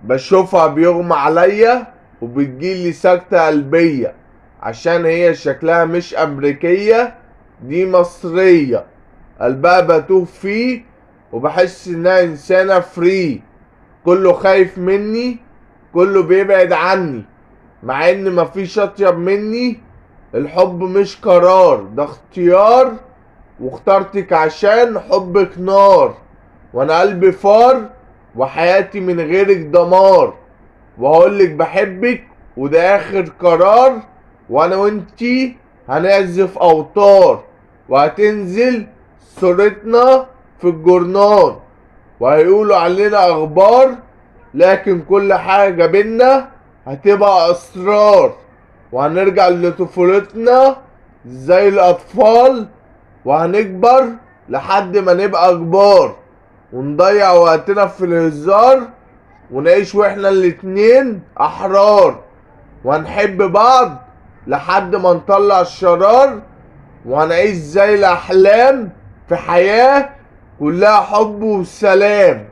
بشوفها بيغمى عليا وبتجيلي سكتة قلبية، عشان هي شكلها مش أمريكية، دي مصرية. قلبها بتوه فيه وبحس انها انسانة فري. كله خايف مني، كله بيبعد عني، مع ان مفيش اطيب مني. الحب مش قرار، ده اختيار، واخترتك عشان حبك نار. وانا قلبي فار وحياتي من غيرك دمار. وهقولك بحبك وده اخر قرار. وانا وانتي هنعزف اوتار، وهتنزل صورتنا في الجورنال، وهيقولوا علينا اخبار، لكن كل حاجة بينا هتبقى اسرار. وهنرجع لطفولتنا زي الاطفال، وهنكبر لحد ما نبقى كبار، ونضيع وقتنا في الهزار، ونعيش واحنا الاتنين احرار. وهنحب بعض لحد ما نطلع الشرار، وهنعيش زي الاحلام في حياة كلها حب وسلام.